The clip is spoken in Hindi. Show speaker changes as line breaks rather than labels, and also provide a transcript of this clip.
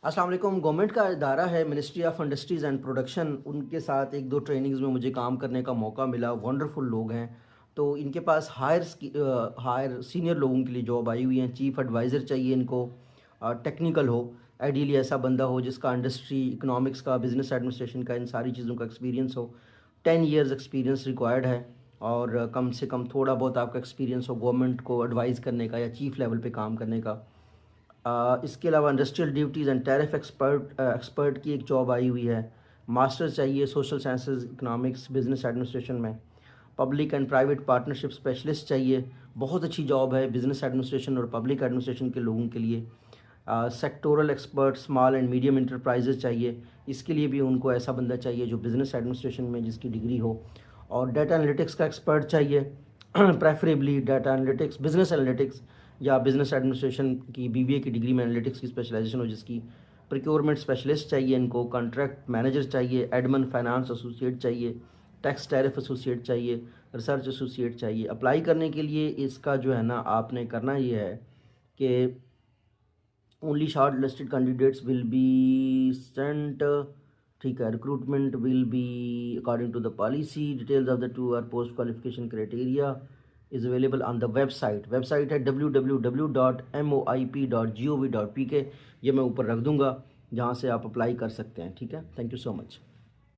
अस्सलाम वालेकुम। गवर्नमेंट का इदारा है ministry of industries and production, उनके साथ एक दो ट्रेनिंग्स में मुझे काम करने का मौका मिला। वंडरफुल लोग हैं। तो इनके पास हायर सीनियर लोगों के लिए जॉब आई हुई है। चीफ़ एडवाइज़र चाहिए इनको, टेक्निकल हो, आइडियली ऐसा बंदा हो जिसका इंडस्ट्री इकोनॉमिक्स का, बिज़नेस एडमिनिस्ट्रेशन का, इन सारी चीज़ों का एक्सपीरियंस हो। 10 इयर्स एक्सपीरियंस रिक्वायर्ड है और कम से कम थोड़ा बहुत आपका एक्सपीरियंस हो गवर्नमेंट को एडवाइज़ करने का या चीफ़ लेवल पे काम करने का। इसके अलावा industrial duties and tariff expert की एक जॉब आई हुई है। मास्टर्स चाहिए social sciences, economics, business administration में। Public and private partnership specialist चाहिए। बहुत अच्छी जॉब है बिजनेस एडमिनिस्ट्रेशन और पब्लिक एडमिनिस्ट्रेशन के लोगों के लिए। Sectoral expert small and medium enterprises चाहिए। इसके लिए भी उनको ऐसा बंदा चाहिए जो बिज़नेस एडमिनिस्ट्रेशन में जिसकी डिग्री हो। और डाटा एनालिटिक्स का एक्सपर्ट चाहिए preferably data analytics, business analytics या बिज़नेस एडमिनिस्ट्रेशन की बीबीए की डिग्री में एनालिटिक्स की स्पेशलाइजेशन हो जिसकी। प्रोक्योरमेंट स्पेशलिस्ट चाहिए इनको। कॉन्ट्रैक्ट मैनेजर चाहिए। एडमन फाइनेंस एसोसिएट चाहिए। टैक्स टैरिफ एसोसिएट चाहिए। रिसर्च एसोसिएट चाहिए। अप्लाई करने के लिए इसका जो है ना, आपने करना ये है कि only short listed candidates will be sent. ठीक है, recruitment will be according to the policy. Details of the two are post qualification criteria is available on the website है www.moip.gov.pk। ये मैं ऊपर रख दूंगा जहाँ से आप अप्लाई कर सकते हैं। ठीक है, थैंक यू सो मच।